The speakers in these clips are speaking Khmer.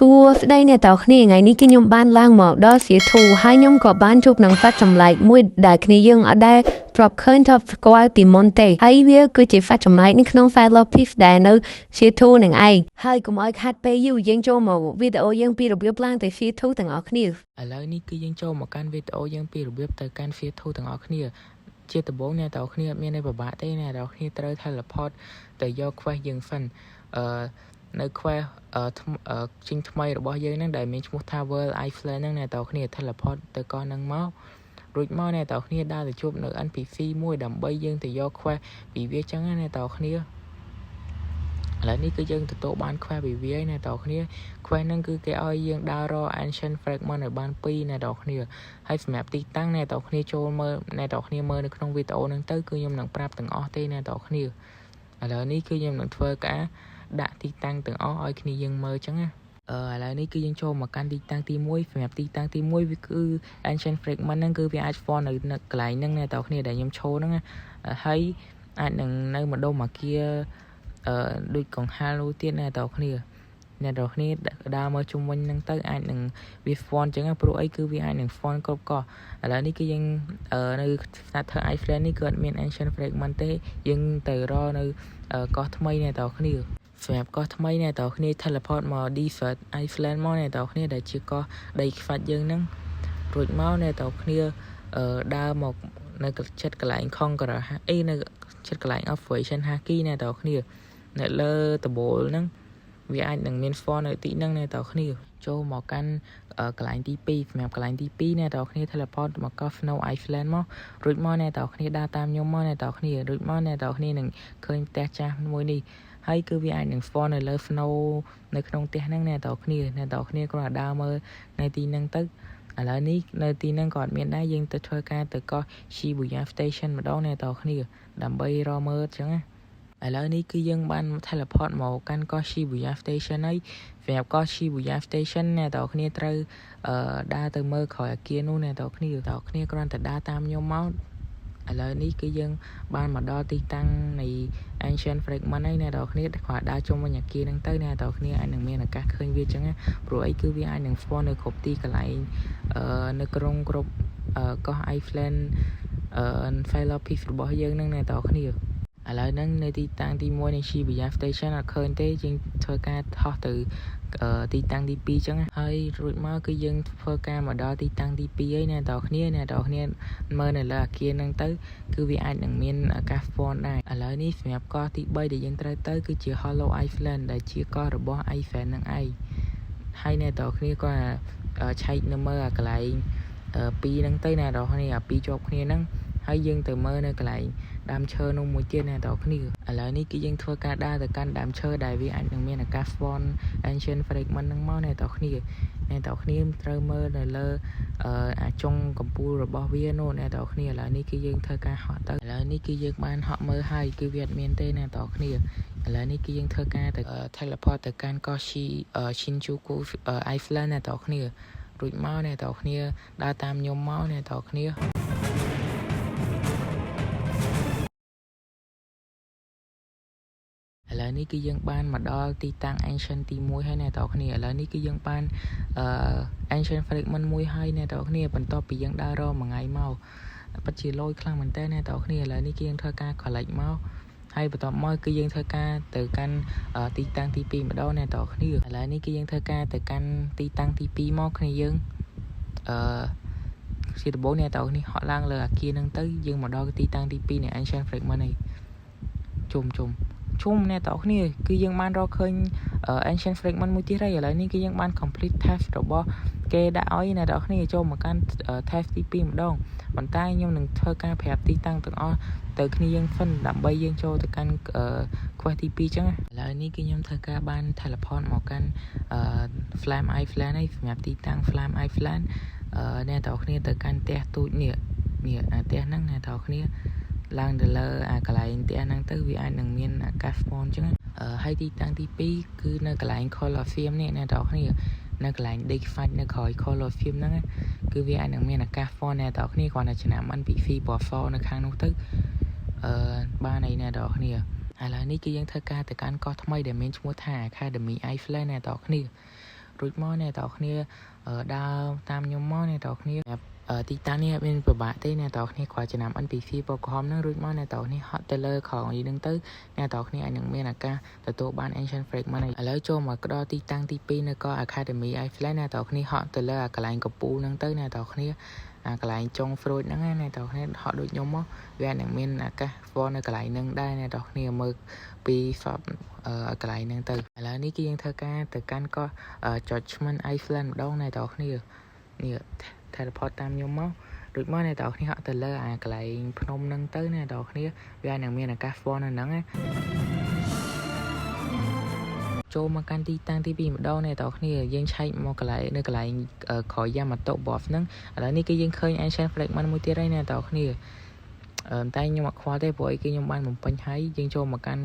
Tour đây nè tao khné ngày ní cái nhung ban lang mọc đó sẽ thu hai nhung có ban chụp nắng phát trầm lại mùi đại khné dương ở đây drop current of qua tìm monte hay việc cứ chỉ phát trầm lại ní không phải là pif đại nữa sẽ thu nè ai hai cùng ai hát bay yêu dương cho một video dương pi được biết lang tại phía thu từng ở khné ឥឡូវនេះគឺយើងចូលមកកាន់វីដេអូយើងពីរបៀបទៅកាន់ Fear 2ទាំងអស់គ្នាជាដំបូងអ្នកទាំងអស់គ្នាអត់មានអីពិបាកទេអ្នកទាំងអស់គ្នាត្រូវ teleport ទៅយក quest យើងសិននៅ quest ជាងថ្មីរបស់យើងហ្នឹងដែលមានឈ្មោះថា World Island ហ្នឹងអ្នកទាំងអស់គ្នា teleport ទៅកោះហ្នឹងមករួចមកអ្នកទាំងអស់គ្នាដើរទៅជួបនៅ NPC មួយដើម្បីយើងទៅយក quest ពីវាចឹងណាអ្នកទាំងអស់គ្នាឥឡូវនេះគឺយើងទទួលបាន quest ពីវាហើយអ្នកទាំងអស់គ្នា quest ហ្នឹងគឺគេឲ្យយើងដើររក ancient fragment ឲ្យបាន2អ្នកទាំងអស់គ្នាហើយសម្រាប់ទីតាំងអ្នកទាំងអស់គ្នាចូលមើលអ្នកទាំងអស់គ្នាមើលនៅក្នុងវីដេអូហ្នឹងទៅគឺខ្ញុំនឹងប្រាប់ទាំងអស់ទេអ្នកទាំងអស់គ្នាឥឡូវនេះគឺខ្ញុំនឹងធ្វើការដាក់ទីតាំងទាំងអស់ឲ្យគ្នាយើងមើលចឹងណាឥឡូវនេះគឺយើងចូលមកកាន់ទីតាំងទី1សម្រាប់ទីតាំងទី1វាគឺ ancient fragment ហ្នឹងគឺវាអាច spawn នៅកន្លែងហ្នឹងអ្នកទាំងអស់គ្នាដែលខ្ញុំឈរហ្នឹងណាហើយអាចនឹងនៅម្ដុំអាគារដូចកង្ហារនោះទៀតអ្នកទាំងអស់គ្នាអ្នកទាំងអស់គ្នាដើរមកជុំវិញហ្នឹងទៅអាចនឹងវា font ចឹងព្រោះអីគឺវាអាចនឹង font គ្រប់កោះឥឡូវនេះគឺយើងនៅ Starter Island នេះគឺអត់មាន ancient fragment ទេយើងទៅរកនៅកោះថ្មីអ្នកទាំងអស់គ្នាសម្រាប់កោះថ្មីអ្នកទាំងអស់គ្នា teleport មក Desert Island មកអ្នកទាំងអស់គ្នាដែលជាកោះដីខ្វាច់យើងហ្នឹងរួចមកអ្នកទាំងអស់គ្នាដើរមកនៅចិត្តកន្លែង Conqueror នៅចិត្តកន្លែង Operation Haki អ្នកទាំងអស់គ្នានៅលើដំបូលហ្នឹងវាអាចនឹងមាន font នៅទីហ្នឹងអ្នកទាំងអស់គ្នាចូលមកកាន់កន្លែងទី2សម្រាប់កន្លែងទី2អ្នកទាំងអស់គ្នា teleport មកកោះ Snow Island មករួចមកអ្នកទាំងអស់គ្នាដើរតាមខ្ញុំមកអ្នកទាំងអស់គ្នារួចមកអ្នកទាំងអស់គ្នានឹងឃើញផ្ទះចាស់មួយនេះហើយគឺវាអាចនឹង font នៅលើ snow នៅក្នុងផ្ទះហ្នឹងអ្នកទាំងអស់គ្នាគ្រាន់តែដើរមើលនៅទីហ្នឹងទៅឥឡូវនេះនៅទីហ្នឹងក៏អត់មានដែរយើងទៅធ្វើការទៅកោះ Shibuya Station ម្ដងអ្នកទាំងអស់គ្នាដើម្បីរកមើលអញ្ចឹងណាឥឡូវនេះគឺយើងបាន teleport មកកាន់កោះ Shibuya Station ហើយសម្រាប់កោះ Shibuya Station អ្នកទាំងអស់គ្នាត្រូវដើរទៅមើលក្រោយអគារនោះអ្នកទាំងអស់គ្នាគ្រាន់តែដើរតាមខ្ញុំមកឥឡូវនេះគឺយើងបានមកដល់ទីតាំងនៃ ancient fragment ហើយអ្នកទាំងអស់គ្នាគ្រាន់ដើរជុំវិញអគារហ្នឹងទៅអ្នកទាំងអស់គ្នាអាចនឹងមានឱកាសឃើញវាអញ្ចឹងណាព្រោះអីគឺវាអាចនឹង spawn នៅគ្រប់ទីកន្លែងនៅក្នុងគ្រប់កោះ Island Fire Pit របស់យើងហ្នឹងអ្នកទាំងអស់គ្នាឥឡូវហ្នឹងនៅទីតាំងទី1នៃ Shibuya Station អត់ឃើញទេយើងធ្វើការថោះទៅទីតាំងទី2ចឹងហើយរួចមកគឺយើងធ្វើការមកដល់ទីតាំងទី2ហើយអ្នកទាំងអស់គ្នាមើលនៅលើអគារហ្នឹងទៅគឺវាអាចនឹងមានអាកាស font ដែរឥឡូវនេះសម្រាប់កោះទី3ដែលយើងត្រូវទៅគឺជា Hollow Island ដែលជាកោះរបស់ Ivan ហ្នឹងឯងហើយអ្នកទាំងអស់គ្នាក៏ឆែកនៅមើលអាកន្លែងពីរហ្នឹងទៅអ្នកទាំងអស់គ្នាអាពីរជាប់គ្នាហ្នឹងហើយយើងទៅមើលនៅកន្លែងដើមឈើនោះមួយទៀតអ្នកទាំងអស់គ្នាឥឡូវនេះគឺយើងធ្វើការដើរទៅកាន់ដើមឈើដែលវាអាចនឹងមានអាកាស font ancient fragment ហ្នឹងមកអ្នកទាំងអស់គ្នាត្រូវមើលនៅលើអាចុងកំពូលរបស់វានោះអ្នកទាំងអស់គ្នាឥឡូវនេះគឺយើងធ្វើការហក់ទៅឥឡូវនេះគឺយើងបានហក់មើលហើយគឺវាអត់មានទេអ្នកទាំងអស់គ្នាឥឡូវនេះគឺយើងធ្វើការទៅ teleport ទៅកាន់កោះ Shinjuku Island អ្នកទាំងអស់គ្នារួចមកអ្នកទាំងអស់គ្នាដើរតាមខ្ញុំមកអ្នកទាំងអស់គ្នាឥឡូវនេះគឺយើងបានមកដល់ទីតាំង ancient ទី1ហើយអ្នកទាំងអស់គ្នាឥឡូវនេះគឺយើងបានancient fragment មួយហើយអ្នកទាំងអស់គ្នាបន្ទាប់ពីយើងដើររកមួយថ្ងៃមកពិតជាលយខ្លាំងមែនតើអ្នកទាំងអស់គ្នាឥឡូវនេះគឺយើងធ្វើការ collect មកហើយបន្ទាប់មកគឺយើងធ្វើការទៅកាន់ទីតាំងទី2ម្ដងអ្នកទាំងអស់គ្នាឥឡូវនេះគឺយើងធ្វើការទៅកាន់ទីតាំងទី2មកគ្នាយើងជាដំបូងអ្នកទាំងអស់គ្នាហក់ឡើងលើអាគារហ្នឹងទៅយើងមកដល់ទីតាំងទី2នៃ ancient fragment នេះជុំអ្នកទាំងអស់គ្នាគឺយើងបានរកឃើញ ancient fragment មួយទៀតហើយឥឡូវនេះគឺយើងបាន complete task របស់គេដាក់ឲ្យអ្នកទាំងអស់គ្នាចូលមកកាន់ task ទី2ម្ដងប៉ុន្តែខ្ញុំនឹងធ្វើការប្រាប់ទីតាំងទាំងអស់ទៅគ្នាយើងសិនដើម្បីយើងចូលទៅកាន់ quest ទី2ចឹងឥឡូវនេះគឺខ្ញុំធ្វើការបាន teleport មកកាន់ Flame Island ហើយសម្រាប់ទីតាំង Flame Island អ្នកទាំងអស់គ្នាទៅកាន់ផ្ទះទូចនេះផ្ទះហ្នឹងអ្នកទាំងអស់គ្នាឡើងទៅលើកន្លែងផ្ទះហ្នឹងទៅវាអាចនឹងមានអាកាស font ចឹងហើយទីតាំងទី2គឺនៅកន្លែង Colosseum នេះអ្នកទាំងអស់គ្នានៅកន្លែងដីខ្វាច់នៅក្រោយ Colosseum ហ្នឹងគឺវាអាចនឹងមានអាកាស font អ្នកទាំងអស់គ្នាគ្រាន់តែឆ្នាំ NPC ពណ៌សនៅខាងនោះទៅបានអីអ្នកទាំងអស់គ្នាឥឡូវនេះគឺយើងធ្វើការទៅកាន់កោះថ្មីដែលមានឈ្មោះថា Academy Island អ្នកទាំងអស់គ្នា រួចមកអ្នកទាំងគ្នាដើរតាមខ្ញុំមកអ្នកទាំងគ្នាទីតាំងនេះមានពិបាកទេអ្នកទាំងគ្នាគ្រាន់ចំណាំ NPC ពណ៌ក្រហមហ្នឹងរួចមកអ្នកទាំងគ្នាហត់ទៅលើក្រោយហ្នឹងទៅអ្នកទាំងគ្នាអាចនឹងមានឱកាសទទួលបាន Ancient Fragment ឥឡូវចូលមកដល់ទីតាំងទី2នៅក Academy Island អ្នកទាំងគ្នាហត់ទៅលើកន្លែងកំពូលហ្នឹងទៅអ្នកទាំងគ្នាកន្លែងចុង fruit ហ្នឹងអ្នកទាំងគ្នាហត់ដូចខ្ញុំមកវានឹងមានឱកាស for នៅកន្លែងហ្នឹងដែរអ្នកទាំងគ្នាមើលពី shop កន្លែងហ្នឹងទៅឥឡូវនេះគឺយើងធ្វើការទៅកាន់កោះ Judgment Island ម្ដងអ្នកទាំងគ្នានេះ teleport តាមខ្ញុំមករួចមកអ្នកទាំងគ្នាហត់ទៅលើកន្លែងភ្នំហ្នឹងទៅអ្នកទាំងគ្នាវានឹងមានឱកាស for នៅហ្នឹងណាចូលមកកាន់ទីតាំងទី2ម្ដងអ្នកទាំងគ្នាយើងឆែកមកកន្លែងនៅកន្លែងក្រោយ Yamato Boss ហ្នឹងឥឡូវនេះគឺយើងឃើញ Ancient Fragment មួយទៀតហើយអ្នកទាំងគ្នាតែខ្ញុំអត់ខ្វល់ទេព្រោះអីគឺខ្ញុំបានបំពេញហើយយើងចូលមកកាន់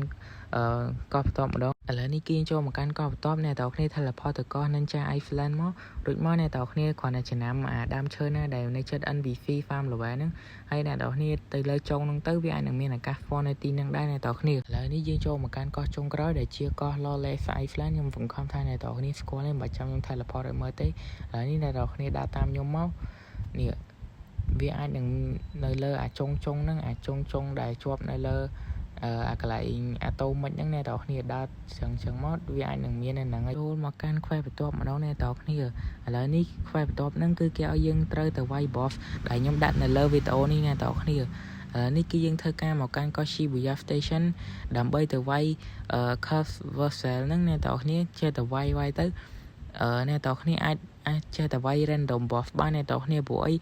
កោះបន្ទាប់ម្ដងឥឡូវនេះគឺយើងចូលមកកាន់កោះបន្ទាប់អ្នកទាំងគ្នា teleport ទៅកោះ Ninja Island មករួចមកអ្នកទាំងគ្នាគ្រាន់តែចំណាំដើមឈើណាដែលនៅជិត NPC Farm Level ហ្នឹងហើយអ្នកទាំងគ្នាទៅលើចុងហ្នឹងទៅវាអាចនឹងមានឱកាស for នៅទីហ្នឹងដែរអ្នកទាំងគ្នាឥឡូវនេះយើងចូលមកកាន់កោះចុងក្រោយដែលជាកោះ Lawless Island ខ្ញុំសង្ឃឹមថាអ្នកទាំងគ្នាស្គាល់ទេមិនបាច់ចាំខ្ញុំ teleport ឲ្យមើលទេឥឡូវនេះអ្នកទាំងគ្នាដើរតាមខ្ញុំមកនេះវាអាចនឹងនៅលើចុងហ្នឹងចុងដែលជាប់នៅលើកន្លែងអាតូមិចហ្នឹងអ្នកទាំងគ្នាដើរចឹងមកវាអាចនឹងមាននៅហ្នឹងហើយចូលមកកាន់ quest បន្ទាប់ម្ដងអ្នកទាំងគ្នាឥឡូវនេះ quest បន្ទាប់ហ្នឹងគឺគេឲ្យយើងត្រូវទៅវាយ boss ដែលខ្ញុំដាក់នៅលើវីដេអូនេះអ្នកទាំងគ្នានេះគឺយើងធ្វើការមកកាន់កោះ Shibuya Station ដើម្បីទៅវាយ Curse Vessel ហ្នឹងអ្នកទាំងគ្នាចេះតែវាយទៅអ្នកទាំងគ្នាអាចចេះតែវាយ random boss បានអ្នកទាំងគ្នាព្រោះអី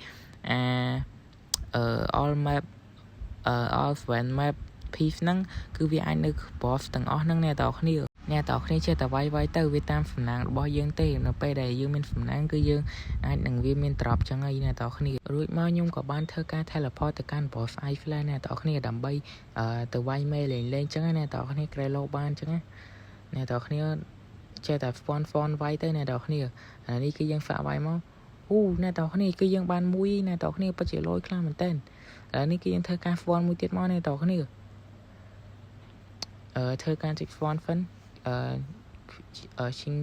all map all one map piece ហ្នឹងគឺវាអាចនៅ boss ទាំងអស់ហ្នឹងអ្នកទាំងគ្នាចេះតែវាយទៅវាតាមសំណាងរបស់យើងទេនៅពេលដែលយើងមានសំណាងគឺយើងអាចនឹងវាមាន drop ចឹងហើយអ្នកទាំងគ្នារួចមកខ្ញុំក៏បានធ្វើការ teleport ទៅកាន់ boss Island អ្នកទាំងគ្នាដើម្បីទៅវាយមេលេងចឹងណាអ្នកទាំងគ្នា Grelo បានចឹងណាអ្នកទាំងគ្នាចេះតែ fon វាយទៅអ្នកទាំងគ្នាអានេះគឺយើងសាក់វាយមកអ្នកទាំងគ្នាគឺយើងបានមួយអ្នកទាំងគ្នាពិតជាលយខ្លាំងមែនតើឥឡូវនេះគឺយើងធ្វើការ fon មួយទៀតមកអ្នកទាំងគ្នាធ្វើការចុច font ชิง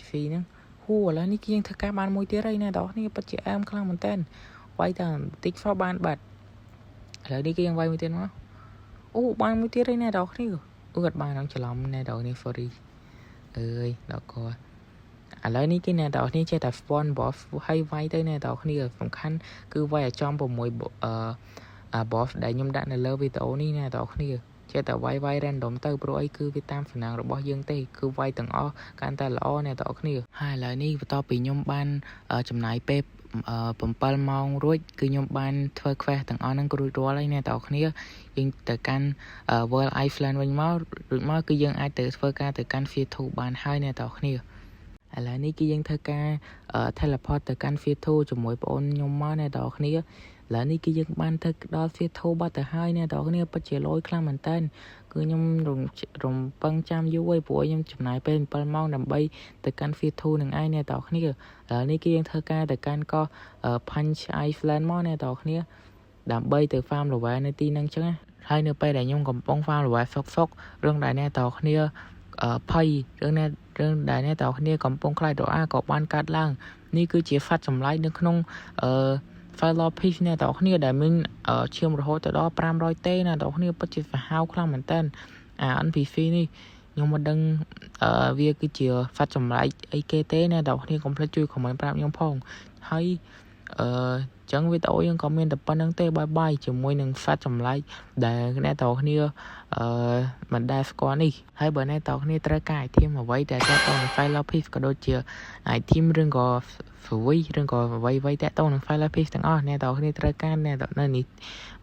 ហ្វីហ្នឹងឥឡូវនេះគឺយើងធ្វើការបានមួយទៀតហើយអ្នកទាំងគ្នាពិតជាអែមខ្លាំងមែនតើវាយតែបន្តិច for បានបាត់ឥឡូវនេះគឺយើងវាយមួយទៀតមកបានមួយទៀតហើយអ្នកទាំងគ្នាអត់បានខ្ញុំច្រឡំអ្នកទាំងគ្នា sorry អើយដល់កឥឡូវនេះគឺអ្នកទាំងគ្នាចេះតែ font boss ហើយវាយទៅអ្នកទាំងគ្នាសំខាន់គឺវាយឲ្យចំ6boss ដែលខ្ញុំដាក់នៅលើវីដេអូនេះអ្នកទាំងគ្នាចេះតែវាយ random ទៅព្រោះអីគឺវាតាមសំណាងរបស់យើងទេគឺវាយទាំងអស់កាន់តែល្អអ្នកទាំងគ្នាហើយឥឡូវនេះបន្ទាប់ពីខ្ញុំបានចំណាយពេល7ម៉ោងរួចគឺខ្ញុំបានធ្វើ quest ទាំងអស់ហ្នឹងរួចរាល់ហើយអ្នកទាំងគ្នាយើងទៅកាន់ World Island វិញមករួចមកគឺយើងអាចទៅធ្វើការទៅកាន់ Fear 2 បានហើយអ្នកទាំងគ្នាឥឡូវនេះគឺយើងធ្វើការ teleport ទៅកាន់ Fear 2 ជាមួយបងអូនខ្ញុំមកអ្នកទាំងគ្នាឥឡូវនេះគឺយើងបានទៅដល់ Fear 2 បាត់ទៅហើយអ្នកទាំងគ្នាពិតជាលយខ្លាំងមែនតើគឺខ្ញុំរំពឹងចាំយូរហើយព្រោះខ្ញុំចំណាយពេល7ម៉ោងដើម្បីទៅកាន់ Fear 2 នឹងឯងអ្នកទាំងគ្នាឥឡូវនេះគឺយើងធ្វើការទៅកាន់កោះ Punch Island មកអ្នកទាំងគ្នាដើម្បីទៅ farm level នៅទីហ្នឹងចឹងណាហើយនៅពេលដែលខ្ញុំកំពុង farm level សុករឿងដែលអ្នកទាំងគ្នាភ័យរឿងដែលអ្នកទាំងគ្នាកំពុងខ្លាចរអាក៏បានកាត់ឡើងនេះគឺជាសត្វចម្លែកនៅក្នុងFile Piece អ្នកទាំងគ្នាដែលមានឈាមរហូតទៅដល់500 ទេអ្នកទាំងគ្នាពិតជាសាហាវខ្លាំងមែនតើNPC នេះខ្ញុំមិនដឹងវាគឺជាសត្វចម្លែកអីគេទេអ្នកទាំងគ្នាកុំភ្លេចជួយ comment ប្រាប់ខ្ញុំផងហើយចឹងវីដេអូយើងក៏មានតែប៉ុណ្្នឹងទេបាយជាមួយនឹងសត្វចម្លែកដែលអ្នកទាំងគ្នាមិនដែលស្គាល់នេះហើយបើអ្នកទាំងគ្នាត្រូវការ item អ្វីដែលទាក់ទងនឹង File Piece ក៏ដូចជា item ឬក៏ free ឬក៏អ្វីតាក់ទងនឹង File Piece ទាំងអស់អ្នកទាំងគ្នាត្រូវការអ្នកនៅនេះ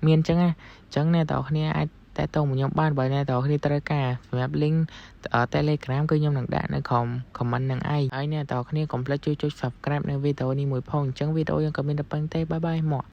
មានចឹងណាចឹងអ្នកទាំងគ្នាអាចតែតោះខ្ញុំបានបើអ្នកទាំងគ្នាត្រូវការសម្រាប់ link Telegram គឺខ្ញុំនឹងដាក់នៅក្រោម comment នឹងឯងហើយអ្នកទាំងគ្នាកុំភ្លេចជួយចុច subscribe នៅវីដេអូនេះមួយផងអញ្ចឹងវីដេអូយើងក៏មានតែប៉ុណ្្នឹងទេបាយមក